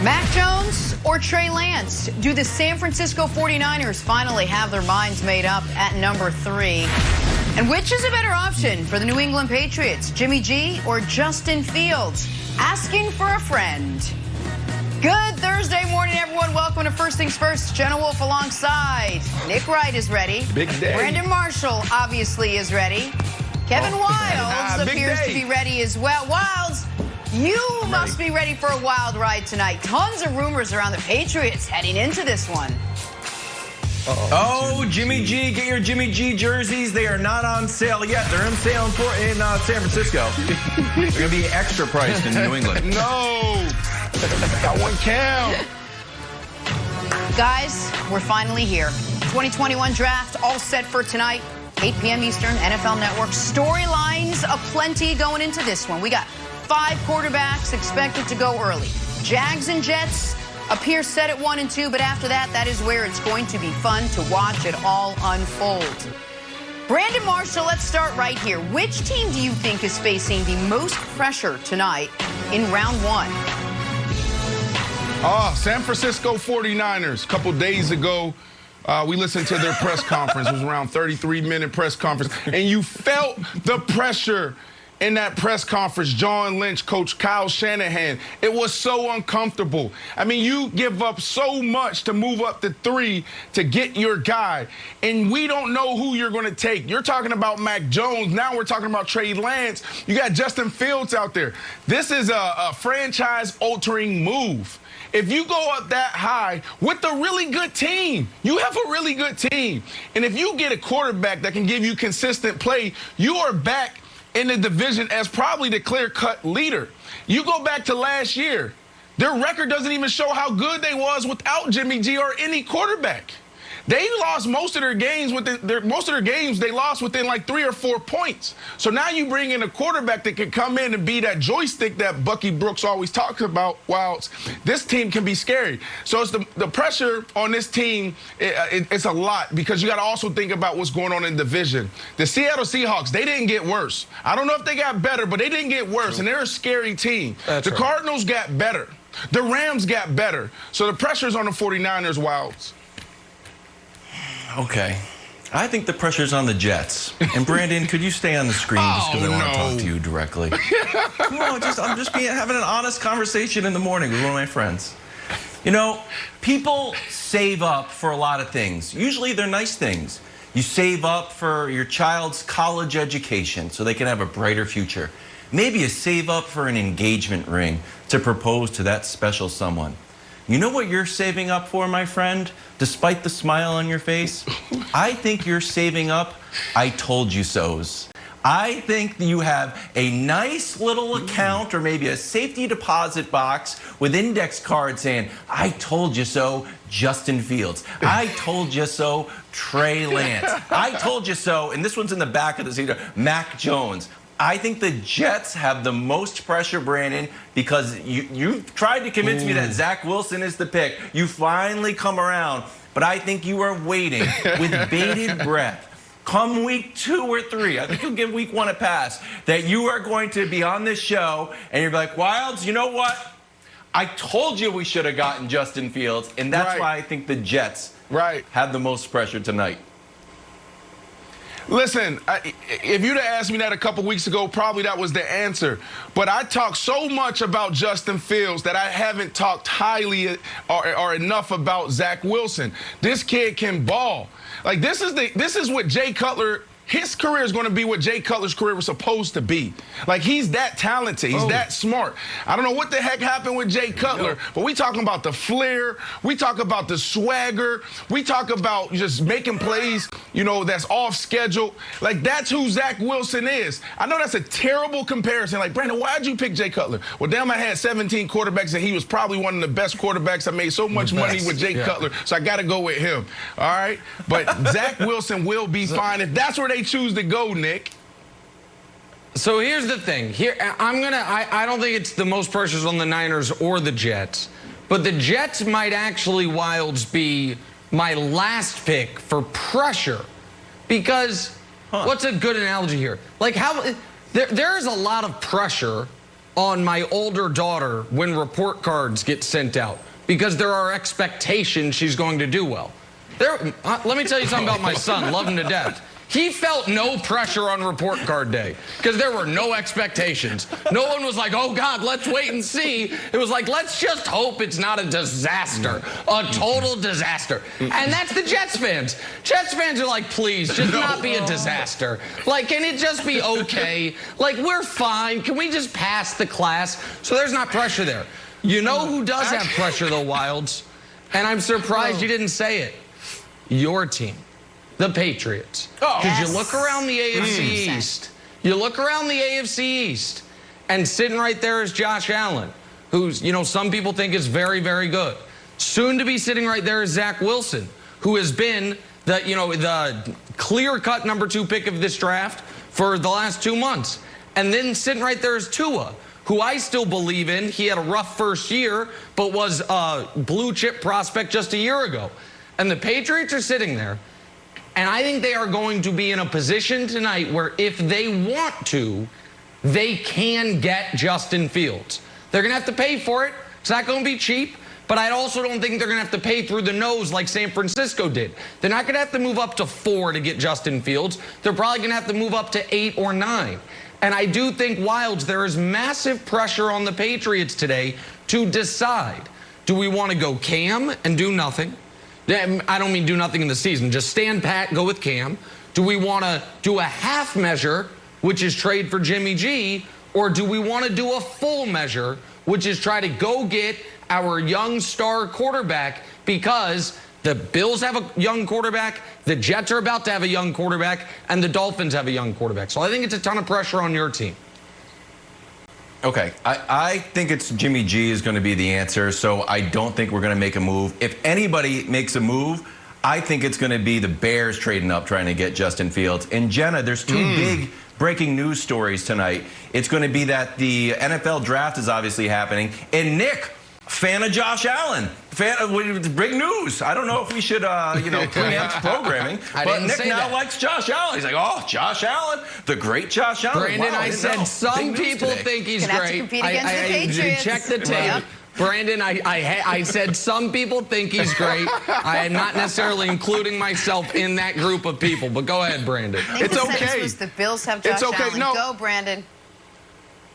Mac Jones or Trey Lance? Do the San Francisco 49ers finally have their minds made up at number 3? And which is a better option for the New England Patriots, Jimmy G or Justin Fields? Asking for a friend. Good Thursday morning, everyone. Welcome to First Things First. Jenna Wolf alongside. Nick Wright is ready. Big day. Brandon Marshall obviously is ready. Kevin Wilds appears to be ready as well. Wilds, you must be ready for a wild ride tonight. Tons of rumors around the Patriots heading into this one. Oh, Jimmy G, get your Jimmy G jerseys. They are not on sale yet. They're on sale in San Francisco. They're going to be extra priced in New England. No, that one count. Guys, we're finally here. 2021 draft all set for tonight. 8 p.m. Eastern, NFL Network. Storylines aplenty going into this one. We got 5 quarterbacks expected to go early. Jags and Jets appear set at 1 and 2, but after that, that is where it's going to be fun to watch it all unfold. Brandon Marshall, let's start right here. Which team do you think is facing the most pressure tonight in round 1? San Francisco 49ers. A couple days ago, we listened to their press conference. It was around 33-minute press conference. And you felt the pressure in that press conference. John Lynch, Coach Kyle Shanahan. It was so uncomfortable. I mean, you give up so much to move up to 3 to get your guy. And we don't know who you're going to take. You're talking about Mac Jones. Now we're talking about Trey Lance. You got Justin Fields out there. This is a franchise-altering move. If you go up that high with a really good team, you have a really good team. And if you get a quarterback that can give you consistent play, you are back in the division as probably the clear-cut leader. You go back to last year, their record doesn't even show how good they was without Jimmy G or any quarterback. They lost most of their games they lost within like 3 or 4 points. So now you bring in a quarterback that can come in and be that joystick that Bucky Brooks always talks about. Wilds, this team can be scary. So it's the pressure on this team. It's a lot because you got to also think about what's going on in the division. The Seattle Seahawks, they didn't get worse. I don't know if they got better, but they didn't get worse, and they're a scary team. The Cardinals got better. The Rams got better. So the pressure's on the 49ers, Wilds. Okay. I think the pressure's on the Jets. And Brandon, could you stay on the screen just because I want to talk to you directly? Come on, I'm just having an honest conversation in the morning with one of my friends. You know, people save up for a lot of things. Usually they're nice things. You save up for your child's college education so they can have a brighter future. Maybe you save up for an engagement ring to propose to that special someone. You know what you're saving up for, my friend? Despite the smile on your face, I think you're saving up I told you so's. I think you have a nice little account or maybe a safety deposit box with index cards saying, I told you so, Justin Fields. I told you so, Trey Lance. I told you so, and this one's in the back of the seat, Mac Jones. I think the Jets have the most pressure, Brandon, because you've tried to convince me that Zach Wilson is the pick. You finally come around, but I think you are waiting with bated breath. Come week 2 or 3, I think you'll give week 1 a pass, that you are going to be on this show and you're like, Wilds, you know what? I told you we should have gotten Justin Fields, and that's why I think the Jets have the most pressure tonight. Listen, if you'd have asked me that a couple weeks ago, probably that was the answer. But I talk so much about Justin Fields that I haven't talked highly or enough about Zach Wilson. This kid can ball. Like, this is what Jay Cutler, his career is going to be what Jay Cutler's career was supposed to be. Like, he's that talented. He's that smart. I don't know what the heck happened with Jay Cutler, but we talking about the flair. We talk about the swagger. We talk about just making plays, you know, that's off schedule. Like, that's who Zach Wilson is. I know that's a terrible comparison. Like, Brandon, why'd you pick Jay Cutler? Well, damn, I had 17 quarterbacks, and he was probably one of the best quarterbacks. I made so much money with Jay Cutler, so I got to go with him. All right? But Zach Wilson will be fine if that's where they choose to go, Nick. So here's the thing. I don't think it's the most pressures on the Niners or the Jets, but the Jets might actually, Wilds, be my last pick for pressure, because what's a good analogy here? Like, how there's a lot of pressure on my older daughter when report cards get sent out because there are expectations she's going to do well. Let me tell you something about my son. Love him to death. He felt no pressure on report card day because there were no expectations. No one was like, oh, God, let's wait and see. It was like, let's just hope it's not a disaster, a total disaster. And that's the Jets fans. Jets fans are like, please, just not be a disaster. Like, can it just be okay? Like, we're fine. Can we just pass the class? So there's not pressure there. You know who does have pressure, though, Wilds? And I'm surprised you didn't say it. Your team. The Patriots. Because you look around the AFC East. You look around the AFC East, and sitting right there is Josh Allen, who's, you know, some people think is very, very good. Soon to be sitting right there is Zach Wilson, who has been the, you know, the clear-cut #2 pick of this draft for the last 2 months. And then sitting right there is Tua, who I still believe in. He had a rough first year, but was a blue-chip prospect just a year ago. And the Patriots are sitting there. And I think they are going to be in a position tonight where if they want to, they can get Justin Fields. They're going to have to pay for it. It's not going to be cheap. But I also don't think they're going to have to pay through the nose like San Francisco did. They're not going to have to move up to 4 to get Justin Fields. They're probably going to have to move up to 8 or 9. And I do think, Wilds, there is massive pressure on the Patriots today to decide, do we want to go Cam and do nothing? I don't mean do nothing in the season. Just stand pat, go with Cam. Do we want to do a half measure, which is trade for Jimmy G, or do we want to do a full measure, which is try to go get our young star quarterback because the Bills have a young quarterback, the Jets are about to have a young quarterback, and the Dolphins have a young quarterback. So I think it's a ton of pressure on your team. Okay, I think it's Jimmy G is going to be the answer, so I don't think we're going to make a move. If anybody makes a move, I think it's going to be the Bears trading up trying to get Justin Fields. And Jenna, there's 2 big breaking news stories tonight. It's going to be that the NFL draft is obviously happening, and Nick, fan of Josh Allen. Big news. I don't know if we should, preempt programming, but Nick now likes Josh Allen. He's like, oh, Josh Allen, the great Josh Allen. Brandon, wow, I said some people think he's great. I checked the tape. Yep. Brandon, I said some people think he's great. I am not necessarily including myself in that group of people, but go ahead, Brandon. It's okay. Was the Bills have Josh Allen. No. Go, Brandon.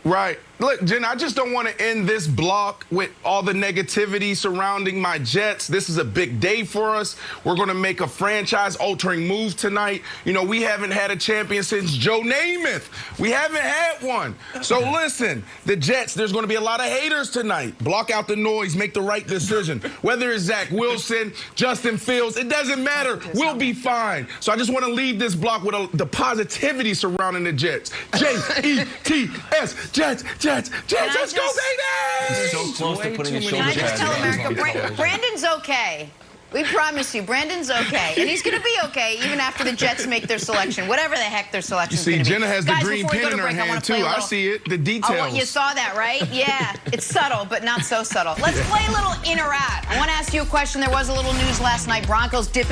Right. Look, Jen, I just don't want to end this block with all the negativity surrounding my Jets. This is a big day for us. We're going to make a franchise-altering move tonight. You know, we haven't had a champion since Joe Namath. We haven't had one. So listen, the Jets, there's going to be a lot of haters tonight. Block out the noise. Make the right decision. Whether it's Zach Wilson, Justin Fields, it doesn't matter. We'll be fine. So I just want to leave this block with the positivity surrounding the Jets. J-E-T-S. Jets, let's go, baby! He's so close to putting his shoulder Can I just tell America, Brandon's okay. We promise you, Brandon's okay. And he's going to be okay even after the Jets make their selection, whatever the heck their selection is going to be. Jenna has the green pin in her hand, too. I see it, the details. Oh, you saw that, right? Yeah, it's subtle, but not so subtle. Let's play a little in or out. I want to ask you a question. There was a little news last night. Broncos dipping